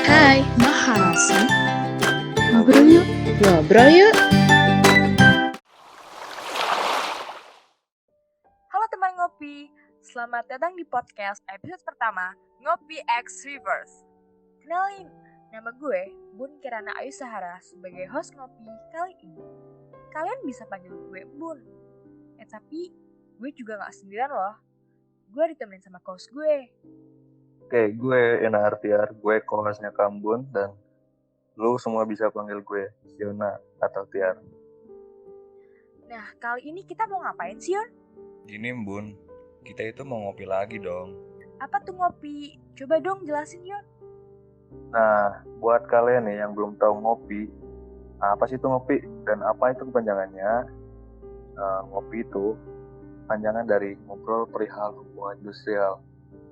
Hai, Maharasi. Ngobrol yuk. Ngobrol yuk. Halo teman ngopi, selamat datang di podcast episode pertama Ngopi X Reverse. Kenalin, nama gue Bun Kirana Ayu Sahara sebagai host ngopi kali ini. Kalian bisa panggil gue Bun. Tapi gue juga gak sendirian loh. Gue ditemenin sama host gue. Oke, gue Ena Artiar, gue co-hostnya Kambun, dan lu semua bisa panggil gue Yona atau Tiar. Nah, kali ini kita mau ngapain sih, Yon? Gini Bun, kita itu mau ngopi lagi dong. Apa tuh ngopi? Coba dong jelasin, Yon. Nah, buat kalian nih yang belum tahu ngopi, apa sih itu ngopi dan apa itu kepanjangannya? Ngopi itu panjangan dari ngobrol perihal hubungan industrial.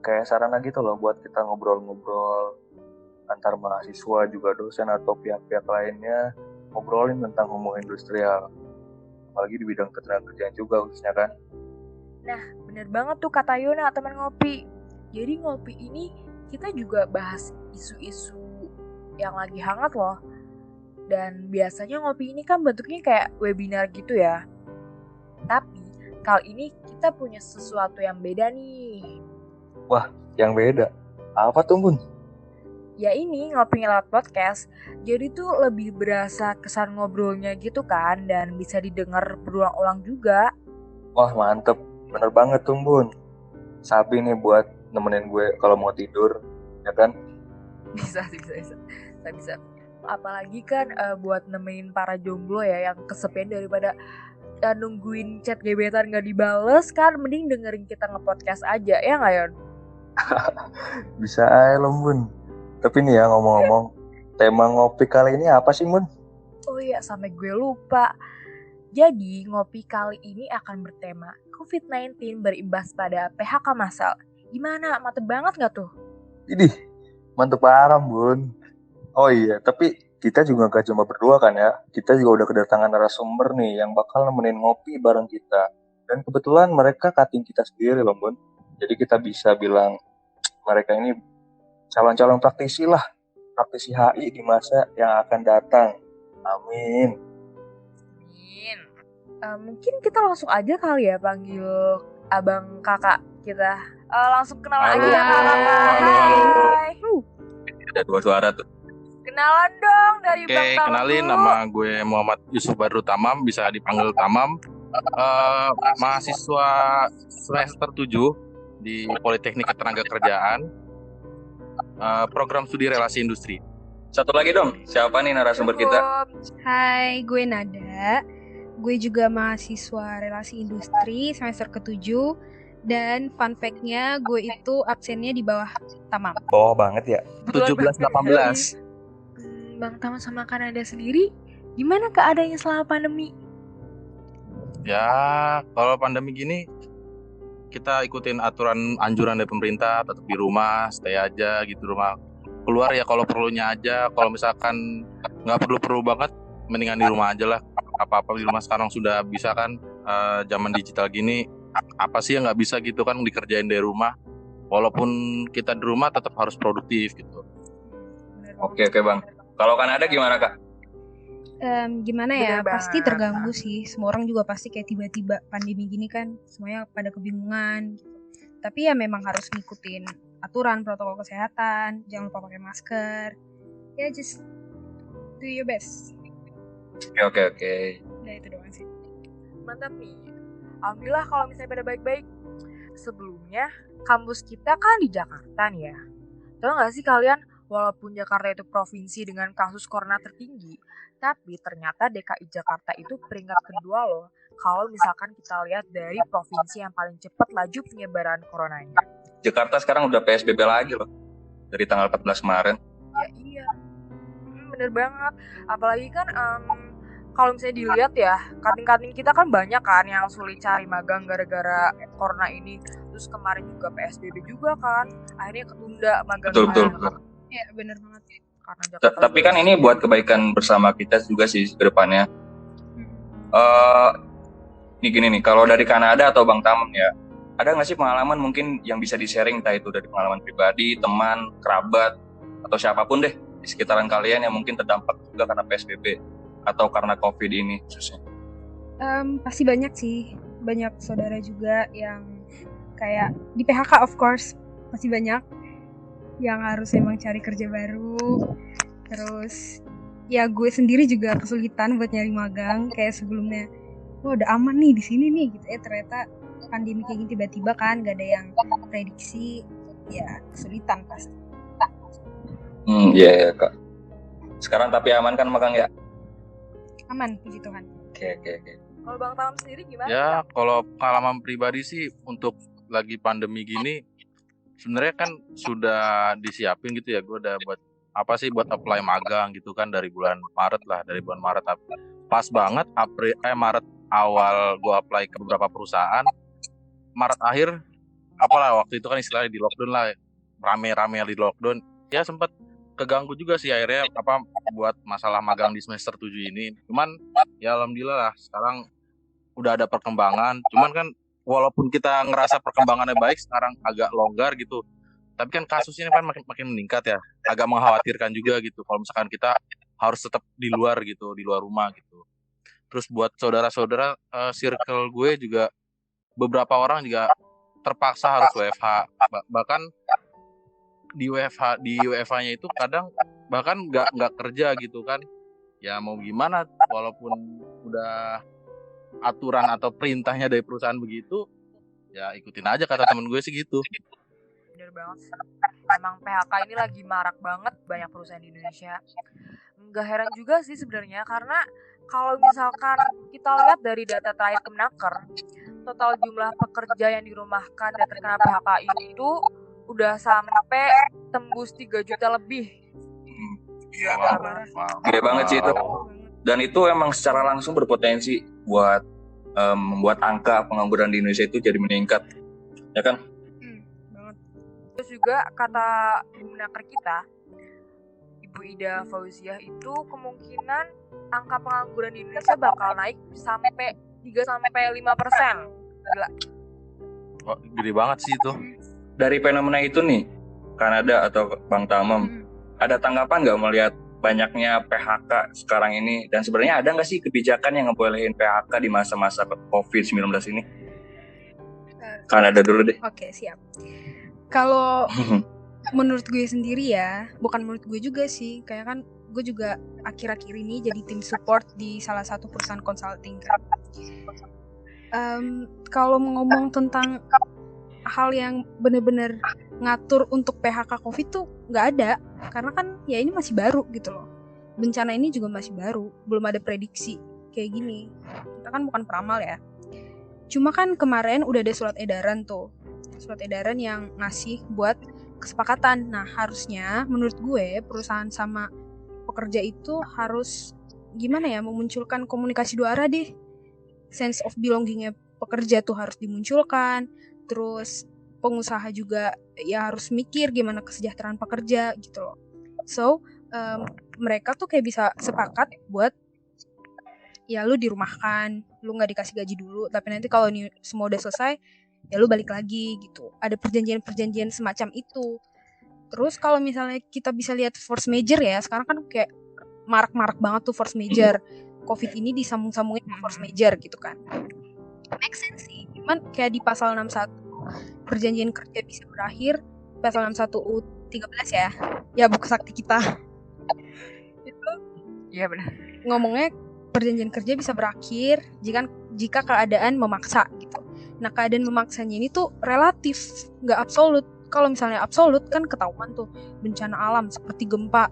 Kayak sarana gitu loh buat kita ngobrol-ngobrol antar mahasiswa juga dosen atau pihak-pihak lainnya, ngobrolin tentang hubungan industrial. Apalagi di bidang ketenagakerjaan juga khususnya kan. Nah, bener banget tuh kata Yona teman ngopi. Jadi ngopi ini kita juga bahas isu-isu yang lagi hangat loh. Dan biasanya ngopi ini kan bentuknya kayak webinar gitu ya. Tapi kali ini kita punya sesuatu yang beda nih. Wah, yang beda. Apa tuh, Bun? Ya ini ngopi lewat podcast. Jadi tuh lebih berasa kesan ngobrolnya gitu kan. Dan bisa didengar berulang-ulang juga. Wah, mantep. Bener banget tuh, Bun. Sabi nih buat nemenin gue kalau mau tidur, ya kan? Bisa. Apalagi kan buat nemenin para jomblo ya yang kesepian daripada nungguin chat gebetan gak dibales kan, mending dengerin kita nge-podcast aja, ya gak Yon? Bisa aja loh, Bun. Tapi nih ya ngomong-ngomong, tema ngopi kali ini apa sih, Bun? Oh iya, sampai gue lupa. Jadi ngopi kali ini akan bertema COVID-19 berimbas pada PHK massal. Gimana? Mantep banget gak tuh? Idih, mantep parah, Bun. Oh iya, tapi kita juga gak cuma berdua kan ya. Kita juga udah kedatangan narasumber nih yang bakal nemenin ngopi bareng kita. Dan kebetulan mereka cutting kita sendiri loh, Bun. Jadi kita bisa bilang mereka ini calon-calon praktisi lah. Praktisi HI di masa yang akan datang. Amin. Mungkin kita langsung aja kali ya panggil abang kakak kita. Langsung kenalan aja ya kakak. Hai. Ada dua suara tuh. Kenalan dong dari Oke, Bang Tamam kenalin dulu. nama gue Muhammad Yusuf Badru Tamam, bisa dipanggil Tamam. Mahasiswa semester 7 di Politeknik Ketenagakerjaan. Program studi relasi industri. Satu lagi dong, siapa nih narasumber kita? Hai, gue Nada. Gue juga mahasiswa relasi industri semester ke-7. Dan fun fact-nya gue itu absennya di bawah Tamam. Bawah banget ya. 17-18. Bang Tamam sama Kanada sendiri, gimana keadaannya selama pandemi? Ya, kalau pandemi gini kita ikutin aturan anjuran dari pemerintah, tetap di rumah, stay aja gitu rumah. Keluar ya kalau perlunya aja, kalau misalkan nggak perlu banget, mendingan di rumah aja lah. Apa-apa di rumah sekarang sudah bisa kan, zaman digital gini, apa sih yang nggak bisa gitu kan dikerjain dari rumah. Walaupun kita di rumah tetap harus produktif gitu. Oke Bang. Kalau Kanada gimana Kak? Gimana ya, Bener pasti banget. terganggu sih. Semua orang juga pasti kayak tiba-tiba pandemi gini kan, semuanya pada kebingungan gitu. Tapi ya memang harus ngikutin aturan protokol kesehatan, jangan lupa pakai masker. Ya just do your best. Oke. Udah itu doang sih. Mantap nih. Alhamdulillah kalau misalnya pada baik-baik. Sebelumnya, kampus kita kan di Jakarta nih ya. Tahu nggak sih kalian, walaupun Jakarta itu provinsi dengan kasus corona tertinggi, tapi ternyata DKI Jakarta itu peringkat kedua loh. Kalau misalkan kita lihat dari provinsi yang paling cepat laju penyebaran coronanya. Jakarta sekarang udah PSBB lagi loh. Dari tanggal 14 kemarin. Ya iya, bener banget. Apalagi kan kalau misalnya dilihat ya, kating-kating kita kan banyak kan yang sulit cari magang gara-gara corona ini. Terus kemarin juga PSBB juga kan, akhirnya ketunda magangnya. Betul. Ya benar banget. Karena Jakarta Tapi kan ini buat kebaikan bersama kita juga sih ke depannya. Ini gini nih, kalau dari Kanada atau Bang Tamam ya, ada nggak sih pengalaman mungkin yang bisa di-sharing, entah itu dari pengalaman pribadi, teman, kerabat, atau siapapun deh, di sekitaran kalian yang mungkin terdampak juga karena PSBB atau karena COVID ini khususnya? Pasti banyak sih, banyak saudara juga yang kayak di PHK, of course pasti banyak yang harus emang cari kerja baru. Terus ya gue sendiri juga kesulitan buat nyari magang, kayak sebelumnya udah aman nih di sini nih gitu, ternyata pandemi kayak gini tiba-tiba kan gak ada yang prediksi, ya kesulitan pasti. Iya Kak. Sekarang tapi aman kan magang ya? Aman, puji Tuhan. Oke. Kalau Bang Tamam sendiri gimana? Ya kalau pengalaman pribadi sih untuk lagi pandemi gini sebenarnya kan sudah disiapin gitu ya, gue udah buat buat apply magang gitu kan dari bulan Maret. Pas banget Maret awal gue apply ke beberapa perusahaan, Maret akhir waktu itu kan istilahnya di lockdown lah, rame-rame di lockdown ya, sempat keganggu juga sih akhirnya buat masalah magang di semester 7 ini. Cuman ya alhamdulillah lah sekarang udah ada perkembangan. Cuman kan walaupun kita ngerasa perkembangannya baik, sekarang agak longgar gitu, tapi kan kasusnya kan makin meningkat ya, agak mengkhawatirkan juga gitu kalau misalkan kita harus tetap di luar gitu, di luar rumah gitu. Terus buat saudara-saudara circle gue juga beberapa orang juga terpaksa harus WFH, bahkan di WFH-nya itu kadang bahkan nggak kerja gitu kan. Ya mau gimana, walaupun udah aturan atau perintahnya dari perusahaan begitu, ya ikutin aja kata temen gue sih gitu. Bener banget sih. Emang PHK ini lagi marak banget banyak perusahaan di Indonesia. Nggak heran juga sih sebenarnya, karena kalau misalkan kita lihat dari data terakhir Kemenaker, total jumlah pekerja yang dirumahkan dan terkena PHK itu udah sampai tembus 3 juta lebih. Iya. Wow. Gede banget sih itu. Dan itu emang secara langsung berpotensi buat membuat angka pengangguran di Indonesia itu jadi meningkat, ya kan? Banget. Terus juga kata Kemenaker kita, Ibu Ida Fauziah, itu kemungkinan angka pengangguran di Indonesia bakal naik sampai 3-5%. Gila. Oh, gede banget sih itu. Dari fenomena itu nih, Kanada atau Bang Tamam, ada tanggapan nggak melihat banyaknya PHK sekarang ini? Dan sebenarnya ada nggak sih kebijakan yang ngebolehin PHK di masa-masa COVID-19 ini? Kanada dulu deh. Oke, siap. Kalau menurut gue sendiri ya, bukan menurut gue juga sih, kayak kan gue juga akhir-akhir ini jadi tim support di salah satu perusahaan consulting kan. Kalau ngomong tentang hal yang benar-benar ngatur untuk PHK COVID tuh nggak ada, karena kan ya ini masih baru gitu loh. Bencana ini juga masih baru, belum ada prediksi kayak gini. Kita kan bukan peramal ya. Cuma kan kemarin udah ada surat edaran yang ngasih buat kesepakatan. Nah harusnya menurut gue perusahaan sama pekerja itu harus gimana ya, memunculkan komunikasi dua arah deh. Sense of belonging-nya pekerja tuh harus dimunculkan. Terus pengusaha juga ya harus mikir gimana kesejahteraan pekerja gitu loh. So mereka tuh kayak bisa sepakat buat ya lu dirumahkan, lu nggak dikasih gaji dulu, tapi nanti kalau ini semua udah selesai ya lu balik lagi gitu. Ada perjanjian-perjanjian semacam itu. Terus kalau misalnya kita bisa lihat force major ya, sekarang kan kayak marak-marak banget tuh force major. COVID ini disambung-sambungin sama force major gitu kan. Make sense sih. Cuman kayak di pasal 61 perjanjian kerja bisa berakhir, pasal 61 U13 ya. Ya buku sakti kita. Itu Iya benar. ngomongnya perjanjian kerja bisa berakhir jika keadaan memaksa gitu. Nah, keadaan memaksanya ini tuh relatif, nggak absolut. Kalau misalnya absolut kan ketahuan tuh bencana alam seperti gempa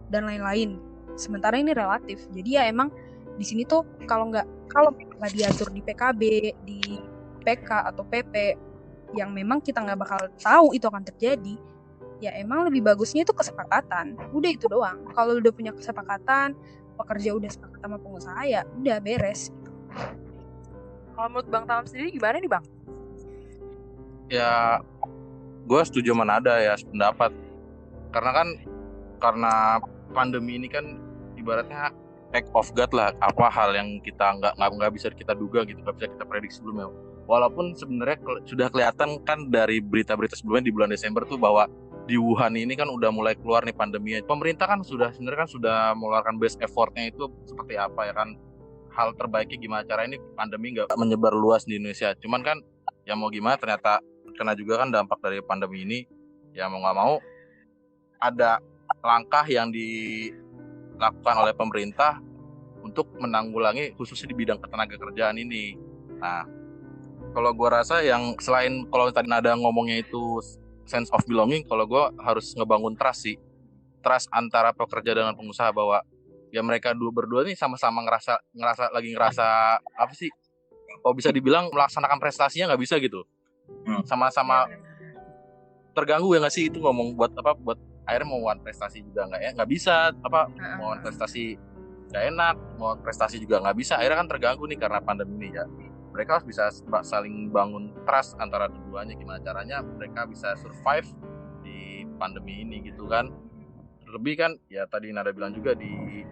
dan lain-lain. Sementara ini relatif. Jadi ya emang di sini tuh kalau nggak diatur di PKB, di PK atau PP yang memang kita nggak bakal tahu itu akan terjadi, ya emang lebih bagusnya itu kesepakatan. Udah itu doang. Kalau udah punya kesepakatan, pekerja udah sepakat sama pengusaha, ya udah beres. Kalau menurut Bang Tamam sendiri gimana nih Bang? Ya gue setuju sama Nada ya sependapat, karena pandemi ini kan ibaratnya act of God lah, apa hal yang kita nggak bisa kita duga gitu, nggak bisa kita prediksi sebelumnya. Walaupun sebenarnya sudah kelihatan kan dari berita-berita sebelumnya di bulan Desember tuh bahwa di Wuhan ini kan udah mulai keluar nih pandeminya. Pemerintah kan sebenarnya kan sudah mengeluarkan best effortnya itu seperti apa ya kan. Hal terbaiknya gimana cara ini pandemi nggak menyebar luas di Indonesia. Cuman kan ya mau gimana ternyata kena juga kan dampak dari pandemi ini. Ya mau nggak mau ada langkah yang dilakukan oleh pemerintah untuk menanggulangi khususnya di bidang ketenaga kerjaan ini. Nah, kalau gue rasa yang selain kalau tadi Nada ngomongnya itu sense of belonging, kalau gue harus ngebangun trust sih. Trust antara pekerja dengan pengusaha bahwa ya mereka berdua nih sama-sama ngerasa apa sih? Kalau bisa dibilang melaksanakan prestasinya nggak bisa gitu. Sama-sama terganggu ya nggak sih itu ngomong buat akhirnya mau prestasi juga nggak bisa mau prestasi nggak enak, mau prestasi juga nggak bisa, akhirnya kan terganggu nih karena pandemi ini ya. Mereka harus bisa saling bangun trust antara keduanya, gimana caranya mereka bisa survive di pandemi ini gitu kan. Terlebih kan ya tadi Nada bilang juga di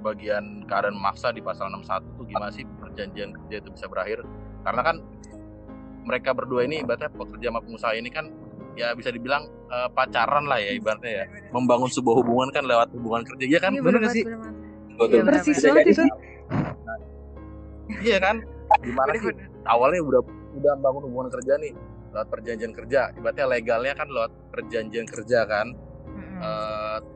bagian keadaan memaksa di pasal 61 tuh gimana sih perjanjian kerja itu bisa berakhir, karena kan mereka berdua ini ibaratnya pekerja sama pengusaha ini kan ya bisa dibilang pacaran lah ya ibaratnya ya, membangun sebuah hubungan kan lewat hubungan kerja, ya kan? Bener nggak sih? Betul. Persis banget itu. Iya kan? Gimana sih awalnya udah membangun hubungan kerja nih lewat perjanjian kerja, ibaratnya legalnya kan lewat perjanjian kerja kan.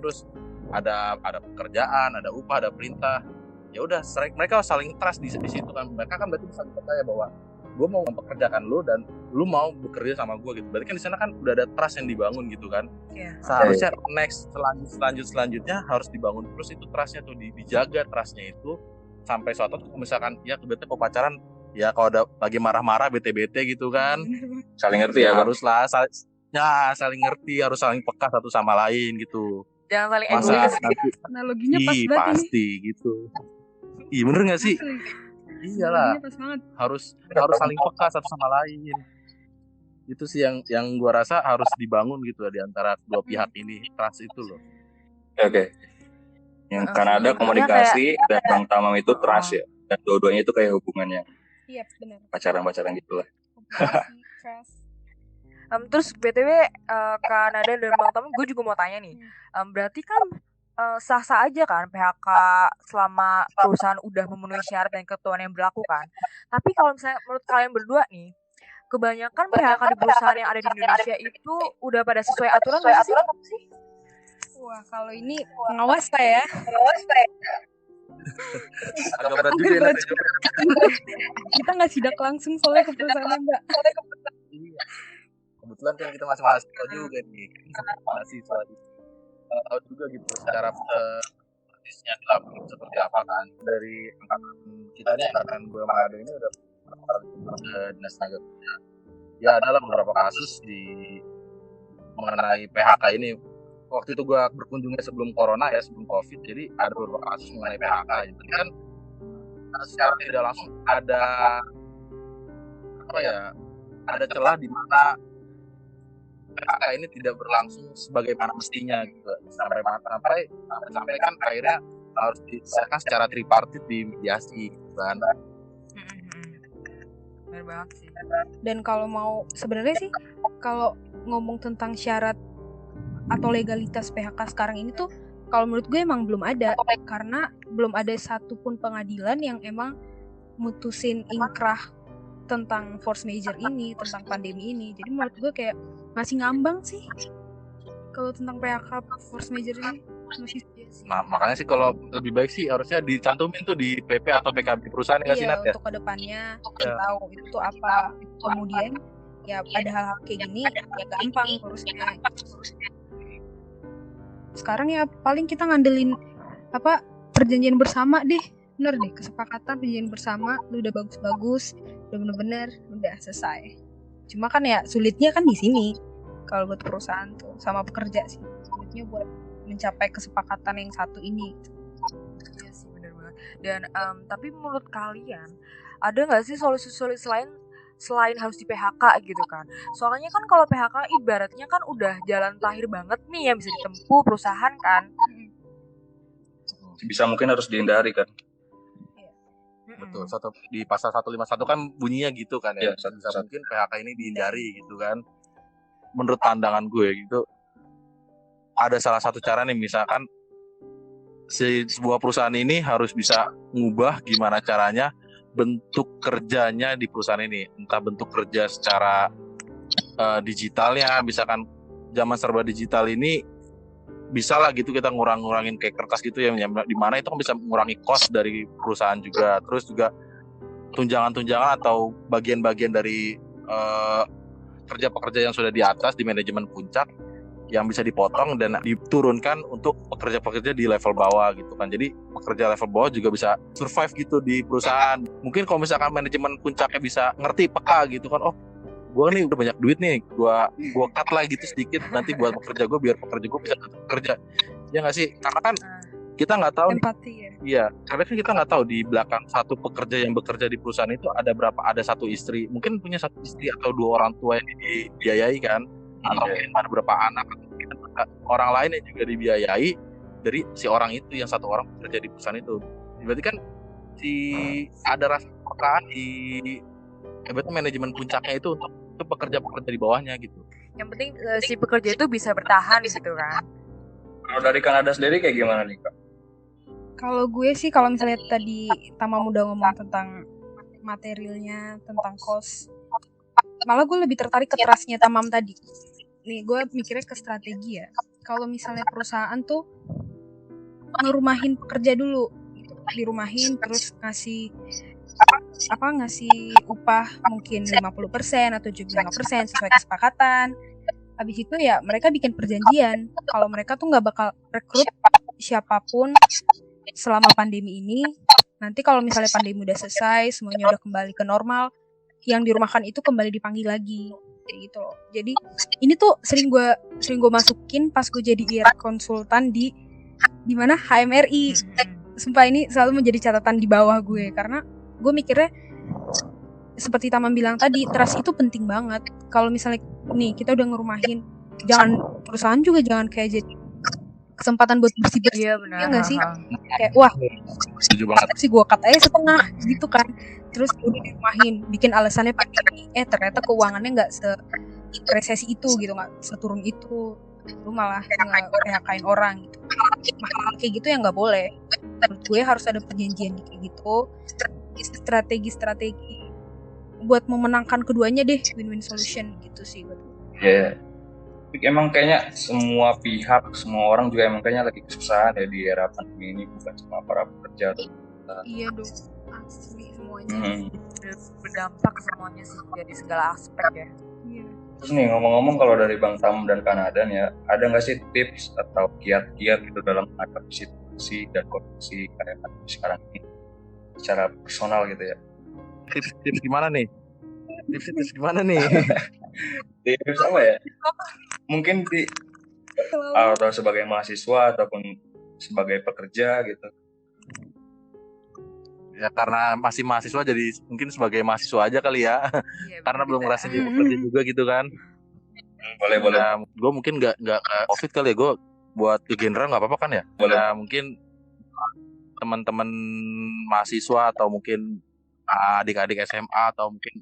Terus ada pekerjaan, ada upah, ada perintah. Ya udah mereka saling trust di situ kan. Mereka kan berarti bisa percaya bahwa gue mau mempekerjakan lu dan lu mau bekerja sama gue gitu. Berarti kan di sana kan udah ada trust yang dibangun gitu kan. Seharusnya next selanjutnya harus dibangun terus itu trustnya tuh, dijaga trustnya itu sampai suatu misalkan ya kebetulan pacaran ya kalau ada lagi marah-marah bete-bete gitu kan, Saling ngerti ya, Bang. haruslah saling ngerti, harus saling peka satu sama lain gitu. Jangan saling Masa egois. nanti Analoginya pas banget ini. pasti gitu. Iya bener nggak sih? Iyalah, Analoginya pas banget. harus saling peka satu sama lain. Itu sih yang gua rasa harus dibangun gitu di antara dua pihak ini, trust itu loh. Oke. Yang Kanada komunikasi dan Bang Tamam itu trust ya. Dan dua-duanya itu kayak hubungannya Iya, benar. pacaran gitu lah. Komunikasi, trust. Terus BTW Kak Nada dan Bang Tom, gue juga mau tanya nih. Berarti kan sah-sah aja kan PHK selama perusahaan udah memenuhi syarat dan ketentuan yang berlaku kan. Tapi kalau misalnya menurut kalian berdua nih, kebanyakan PHK di perusahaan yang ada di Indonesia itu udah pada sesuai aturan nggak sih? Wah, kalau ini pengawas lah ya. Agak berat juga ya nanti juga. Kita nggak sidak langsung soalnya ke perusahaan Mbak. Iya. Kebetulan kan kita masih mahasiswa juga nih, mahasiswa tahu juga gitu secara persisnya di lapangan seperti apa kan. Dari angkatan kita nih, angkatan gue Manado ini udah beberapa kali ke dinas tenaga kerja. Ya adalah beberapa kasus mengenai PHK ini. Waktu itu gue berkunjungnya sebelum corona ya, sebelum covid, jadi ada beberapa kasus mengenai PHK. Jadi kan secara tidak langsung ada ada celah di mana PHK ini tidak berlangsung sebagaimana mestinya gitu. Sampai kan akhirnya harus diselesaikan secara tripartit di mediasi gitu kan. Benar banget sih. Dan kalau mau sebenarnya sih kalau ngomong tentang syarat atau legalitas PHK sekarang ini tuh kalau menurut gue emang belum ada, karena belum ada satupun pengadilan yang emang mutusin inkrah tentang force major ini, tentang pandemi ini. Jadi menurut gue kayak masih ngambang sih kalau tentang PHK force major ini masih. Nah, makanya sih kalau lebih baik sih harusnya dicantumin tuh di PP atau PKB perusahaan nggak sih Nat ya? Untuk kedepannya kita tahu itu tuh apa. Kemudian ya ada hal-hal kayak gini ya gampang urusnya. Sekarang ya paling kita ngandelin perjanjian bersama deh. Bener deh, kesepakatan perjanjian bersama lu udah bagus-bagus, udah bener-bener udah selesai. Cuma kan ya sulitnya kan di sini kalau buat perusahaan tuh sama pekerja sih, sulitnya buat mencapai kesepakatan yang satu ini. Iya sih benar banget. Dan tapi menurut kalian ada nggak sih solusi-solusi lain selain harus di PHK gitu kan? Soalnya kan kalau PHK ibaratnya kan udah jalan terakhir banget nih yang bisa ditempuh perusahaan kan. Bisa mungkin harus dihindari kan. Betul. Di pasal 151 kan bunyinya gitu kan ya. Iya, Bisa mungkin PHK ini dihindari gitu kan. Menurut pandangan gue gitu. ada salah satu cara nih, misalkan sebuah perusahaan ini harus bisa ngubah gimana caranya bentuk kerjanya di perusahaan ini, entah bentuk kerja secara digitalnya, misalkan zaman serba digital ini bisa lah gitu kita ngurangin kayak kertas gitu ya, di mana itu kan bisa mengurangi cost dari perusahaan juga. Terus juga tunjangan-tunjangan atau bagian-bagian dari pekerja yang sudah di atas di manajemen puncak yang bisa dipotong dan diturunkan untuk pekerja-pekerja di level bawah gitu kan. Jadi pekerja level bawah juga bisa survive gitu di perusahaan. Mungkin kalau misalkan manajemen puncaknya bisa ngerti peka gitu kan, oh gue nih udah banyak duit nih, gue cut lah gitu sedikit nanti buat pekerja gue biar pekerja gue bisa kerja. Ya nggak sih? Karena kan kita nggak tahu. Empati ya. Iya, karena kan kita nggak tahu di belakang satu pekerja yang bekerja di perusahaan itu ada satu istri, mungkin punya satu istri atau dua orang tua yang dibiayai kan, atau mungkin ada beberapa anak, atau mungkin orang lain yang juga dibiayai dari si orang itu, yang satu orang bekerja di perusahaan itu. Berarti kan ada rasa kepekaan di berarti manajemen puncaknya itu untuk pekerja-pekerja di bawahnya gitu. Yang penting si pekerja itu bisa bertahan gitu kan. Kalau dari Kanada sendiri kayak gimana nih, Kak? Kalau gue sih, kalau misalnya tadi Tamam udah ngomong tentang materialnya, tentang cost, malah gue lebih tertarik ke trustnya Tamam tadi. Nih, gue mikirnya ke strategi ya. Kalau misalnya perusahaan tuh ngerumahin pekerja dulu, gitu. Dirumahin terus ngasih upah mungkin 50% atau 75% sesuai kesepakatan. Habis itu ya mereka bikin perjanjian kalau mereka tuh nggak bakal rekrut siapapun selama pandemi ini. Nanti kalau misalnya pandemi udah selesai, semuanya udah kembali ke normal, yang dirumahkan itu kembali dipanggil lagi, kayak gitu loh. Jadi ini tuh sering gue masukin pas gue jadi IR konsultan di mana HMRI. Sumpah ini selalu menjadi catatan di bawah gue, karena gue mikirnya seperti Tamam bilang tadi, trust itu penting banget. Kalau misalnya nih kita udah ngerumahin, perusahaan juga jangan kayak jadi kesempatan buat bersih-bersih. Iya benar. Ya nggak sih? Kayak wah, Setuju banget. sih gue cut aja setengah gitu kan. Terus udah dirumahin, bikin alasannya pandemi. Ternyata keuangannya nggak resesi itu gitu, nggak seturun itu. Lu malah nge-PHK-in orang gitu. Hal kayak gitu yang nggak boleh. Menurut gue harus ada perjanjian kayak gitu. Strategi buat memenangkan keduanya deh, win-win solution gitu sih buat gue. Ya, emang kayaknya semua pihak, semua orang juga emang kayaknya lagi kesusahan ya di era pandemi ini, bukan cuma para pekerja atau Iya dong, asli semuanya. Berdampak semuanya sih dari segala aspek ya. Iya. Terus nih ngomong-ngomong, kalau dari Bang Tam dan Kanada nih ya, ada nggak sih tips atau kiat-kiat gitu dalam menghadapi situasi dan kondisi kayak pandemi sekarang ini secara personal gitu ya? Tips gimana nih? Tips gimana nih? Tips apa ya? Mungkin atau sebagai mahasiswa ataupun sebagai pekerja gitu. Ya karena masih mahasiswa, jadi mungkin sebagai mahasiswa aja kali ya. Iya, Karena belum bener. ngerasain jadi pekerja juga gitu kan. Boleh. Ya, gue mungkin nggak COVID kali ya, gue buat ke general nggak apa-apa kan ya. Boleh. Ya mungkin teman-teman mahasiswa atau mungkin adik-adik SMA atau mungkin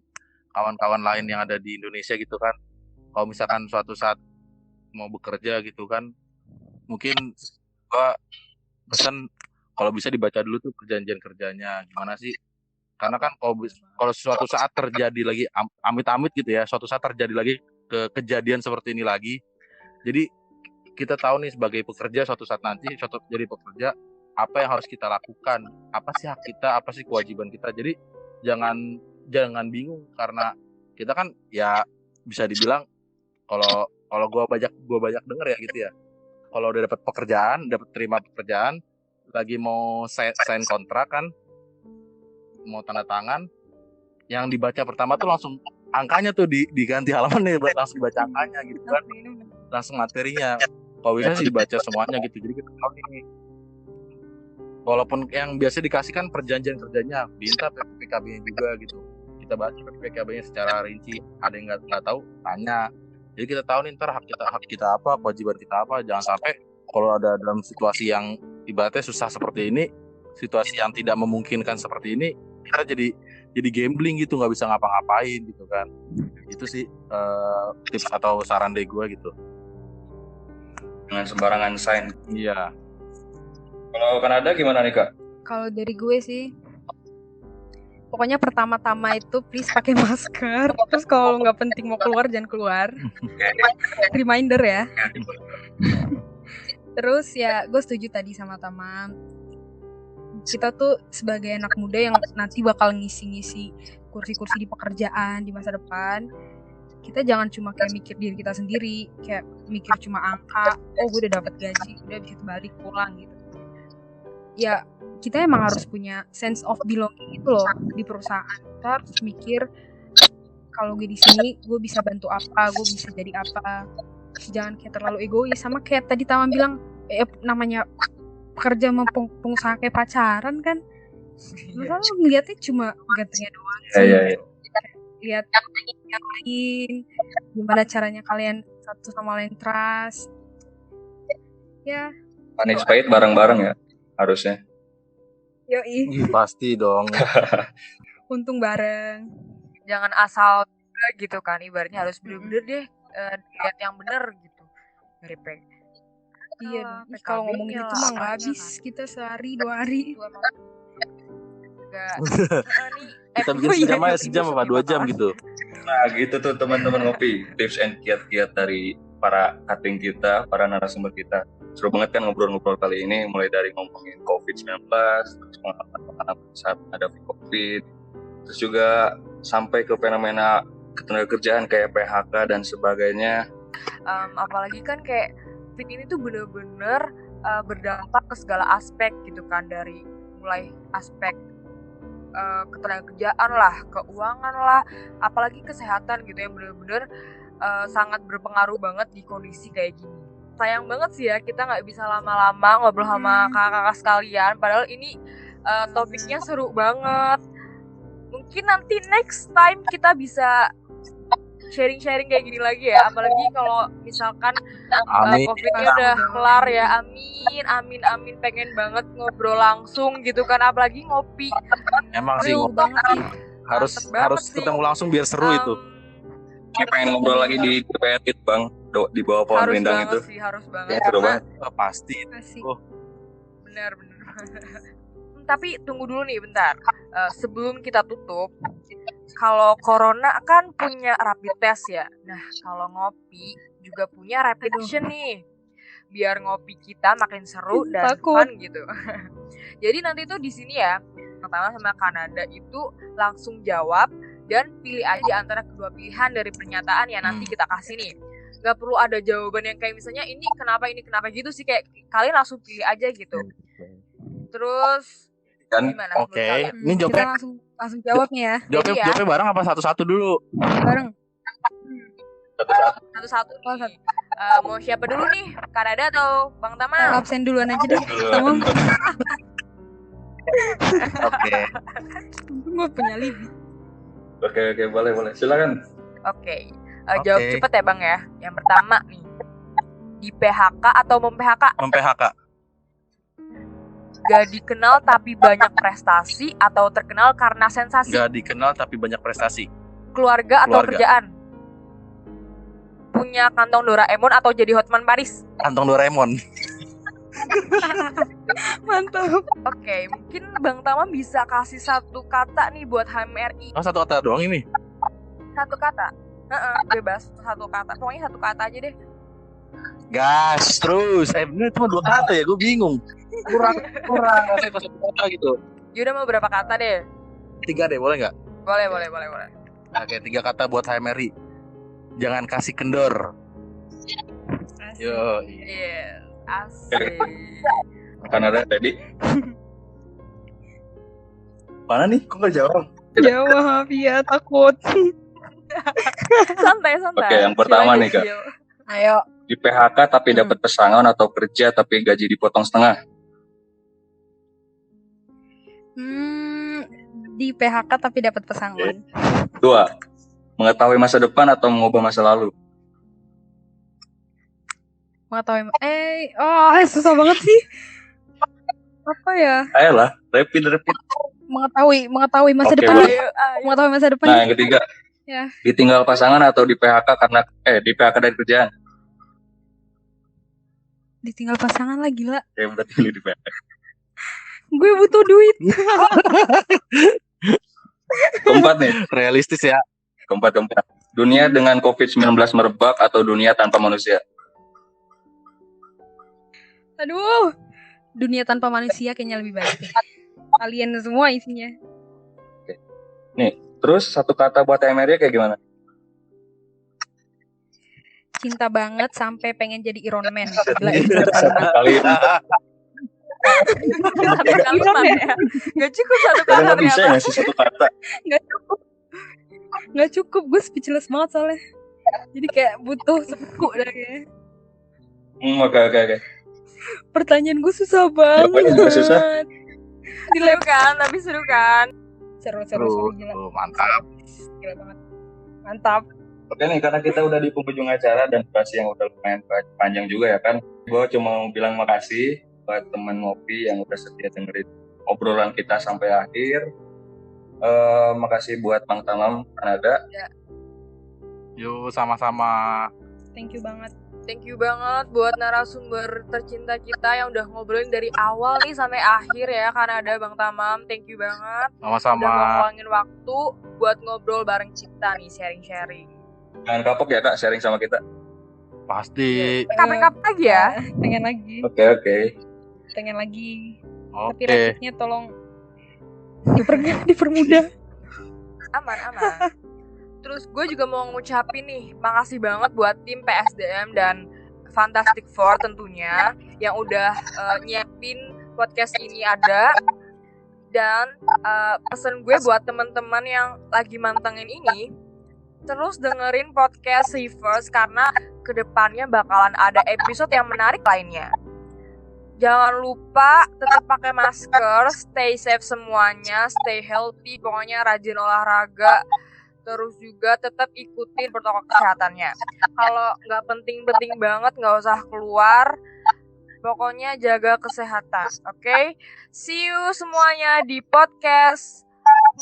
kawan-kawan lain yang ada di Indonesia gitu kan, kalau misalkan suatu saat mau bekerja gitu kan, mungkin gua pesan kalau bisa dibaca dulu tuh perjanjian kerjanya gimana sih, karena kan kalau suatu saat terjadi lagi amit-amit gitu ya, suatu saat terjadi lagi kejadian seperti ini lagi, jadi kita tahu nih sebagai pekerja suatu saat nanti jadi pekerja apa yang harus kita lakukan, apa sih hak kita, apa sih kewajiban kita. Jadi jangan bingung, karena kita kan ya bisa dibilang kalau gue banyak denger ya gitu ya, kalau udah dapat terima pekerjaan, lagi mau sign kontrak kan, mau tanda tangan, yang dibaca pertama tuh langsung angkanya tuh diganti halaman nih, langsung dibaca angkanya gitu kan, langsung materinya. Kalau bisa sih dibaca semuanya gitu, jadi kita tahu ini. Walaupun yang biasa dikasih kan perjanjian kerjanya, minta PPKB-nya juga gitu. Kita baca PPKB-nya secara rinci. Ada yang nggak tahu, tanya. Jadi kita tahu nih ntar hak kita apa, kewajiban kita apa. Jangan sampai kalau ada dalam situasi yang ibaratnya susah seperti ini, situasi yang tidak memungkinkan seperti ini, kita jadi gambling gitu, nggak bisa ngapa-ngapain gitu kan. Itu sih tips atau saran dari gue gitu. dengan sembarangan sign. Iya. Kalau Kanada gimana nih Kak? Kalau dari gue sih, pokoknya pertama-tama itu please pakai masker. Terus kalau nggak penting mau keluar jangan keluar. Reminder ya. Terus ya gue setuju tadi sama Tama. Kita tuh sebagai anak muda yang nanti bakal ngisi-ngisi kursi-kursi di pekerjaan di masa depan, kita jangan cuma kayak mikir diri kita sendiri, kayak mikir cuma angka, oh gue udah dapat gaji, udah bisa balik pulang gitu. Ya kita emang harus punya sense of belonging itu loh di perusahaan. Kita harus mikir kalau gue di sini gue bisa bantu apa, gue bisa jadi apa. Jangan kayak terlalu egois, sama kayak tadi Tama bilang namanya pekerja sama pengusaha kayak pacaran kan. Masa lu ngeliatnya cuma gantengnya doang sih. Iya. Lihat yang lain, gimana caranya kalian satu sama lain trust. Ya, Panis pahit bareng-bareng ya harusnya. yoi, Pasti dong. untung bareng. Jangan asal gitu kan, ibaratnya harus bener-bener deh lihat yang bener gitu dari Iya, PKB kalau ngomong gitu mah nggak habis kita sehari 2 hari. Kita bikin sejam aja, sejam apa 2 jam gitu. Nah gitu tuh teman-teman ngopi, tips and kiat-kiat dari para cutting kita, para narasumber kita. Seru banget kan ngobrol-ngobrol kali ini, mulai dari ngomongin COVID-19, terus pengalaman saat ada COVID, terus juga sampai ke fenomena ketenagakerjaan kayak PHK dan sebagainya. Apalagi kan kayak Fit ini tuh bener-bener berdampak ke segala aspek gitu kan, dari mulai aspek ketenagakerjaan lah, keuangan lah, apalagi kesehatan gitu yang bener-bener sangat berpengaruh banget di kondisi kayak gini. Sayang banget sih ya kita nggak bisa lama-lama ngobrol sama kakak-kakak sekalian, padahal ini topiknya seru banget. Mungkin nanti next time kita bisa sharing-sharing kayak gini lagi ya, apalagi kalau misalkan Amin. COVID-nya udah kelar ya. Amin, pengen banget ngobrol langsung gitu kan, apalagi ngopi. Emang sih Seru banget sih. harus Mantep banget harus sih. ketemu langsung biar seru itu. Kayak pengen ngobrol lagi di Petit Bang, di bawah pohon Harus rindang banget itu. sih, harus banget. Ya, seru Karena banget. Pasti. Asik. bener. Tapi tunggu dulu nih bentar. Sebelum kita tutup, kalau corona kan punya rapid test ya. Nah, kalau ngopi juga punya rapid action nih. Biar ngopi kita makin seru dan Takut. fun gitu. Jadi nanti tuh di sini ya, pertama sama Kanada itu langsung jawab dan pilih aja antara kedua pilihan dari pernyataan yang nanti kita kasih nih. Gak perlu ada jawaban yang kayak misalnya ini kenapa gitu sih, kayak kalian langsung pilih aja gitu. Terus Kan gimana? Oke. menurut kalian? Ini Kita jawabnya langsung jawab nih ya, jawabnya, Jadi ya. jawabnya bareng apa satu-satu dulu? bareng. Satu-satu Oh, nih. Mau siapa dulu nih? Kanada atau Bang Tama? Absen duluan aja deh. Sama Oke. gue punya Libi. Oke, boleh. Silakan. Oke. Jawab Oke. cepet ya Bang ya. Yang pertama nih. Di PHK atau mem-PHK? Mem-PHK. Gak dikenal tapi banyak prestasi atau terkenal karena sensasi? Gak dikenal tapi banyak prestasi. Keluarga atau Keluarga. kerjaan? Punya kantong Doraemon atau jadi Hotman Paris? Kantong Doraemon. Mantap. Oke, mungkin Bang Tama bisa kasih satu kata nih buat HMRI. Oh, satu kata doang ini. Satu kata. Bebas satu kata. Pokoknya satu kata aja deh. Gas terus. Bener cuma 2 kata ya, gue bingung. Kurang. Saya satu kata gitu. Yaudah mau berapa kata deh? 3 deh, boleh nggak? Boleh. Oke, 3 kata buat HMRI. Jangan kasih kendor. Yo. Iya, asik. Kanada tadi. Mana nih? Kok nggak jawab? Jawab ya, takut. Santai. Oke, yang pertama nih, Kak. Ayo. Di PHK tapi dapat pesangon atau kerja tapi gaji dipotong setengah? Di PHK tapi dapat pesangon. 2. Mengetahui masa depan atau mengubah masa lalu? Mengetahui susah banget sih. Apa ya? Ayolah, repeat. Mengetahui masa Oke, depan. boleh. Mengetahui masa depan. Nah, yang ketiga. Ya. Ditinggal pasangan atau di PHK di PHK dari kerjaan? Ditinggal pasangan lah, gila. Ya berarti lu di PHK. Gue butuh duit. Keempat nih, Realistis ya. keempat. Dunia dengan COVID-19 merebak atau dunia tanpa manusia? Aduh, dunia tanpa manusia kayaknya lebih baik. Alien semua isinya. Nih, terus satu kata buat Emery kayak gimana? Cinta banget sampai pengen jadi Iron Man. Gila, itu Satu kali. Satu kalimat ya. Gak cukup satu kata Kalian bisa ternyata. nggak sih satu kata? Nggak cukup, gue speechless banget soalnya. Jadi kayak butuh sebuku dah kayaknya. Oke. Pertanyaan gue susah banget. Jawabannya juga susah. Seru kan, tapi seru kan. Seru, Seru, gila. mantap. Gila banget. Mantap. Oke nih, karena kita udah di penghujung acara dan durasi yang udah lumayan panjang juga ya kan. Gue cuma mau bilang makasih buat teman ngopi yang udah setia dengerin obrolan kita sampai akhir. Makasih buat Bang Tamam Kanada. Yuk sama-sama. Thank you banget. Thank you banget buat narasumber tercinta kita yang udah ngobrolin dari awal nih sampai akhir ya, karena ada Bang Tamam. Thank you banget. Sama-sama. Udah ngeluangin waktu buat ngobrol bareng Cipta nih, sharing-sharing. Jangan kapok ya Kak sharing sama kita. Pasti. Kapan-kapan lagi ya. Pengen lagi. Oke. Pengen lagi. Tapi Oke. rapidnya tolong dipermudah. Aman. Terus gue juga mau ngucapin nih, makasih banget buat tim PSDM dan Fantastic Four tentunya yang udah nyiapin podcast ini ada. Dan pesan gue buat teman-teman yang lagi mantengin ini, terus dengerin podcast Reverse karena kedepannya bakalan ada episode yang menarik lainnya. Jangan lupa tetap pakai masker, stay safe semuanya, stay healthy, pokoknya rajin olahraga. Terus juga tetap ikutin protokol kesehatannya. Kalau nggak penting-penting banget, nggak usah keluar. Pokoknya jaga kesehatan, oke? See you semuanya di podcast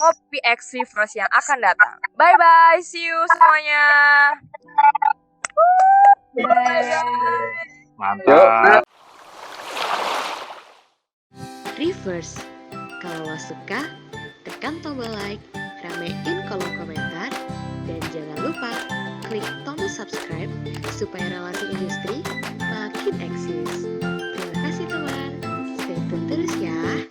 Ngopi X Reverse yang akan datang. Bye-bye, see you semuanya. Mantap. Reverse. Kalau lo suka, tekan tombol like, ramein kolom komentar, dan jangan lupa klik tombol subscribe supaya relasi industri makin eksis. Terima kasih teman, stay tune terus ya.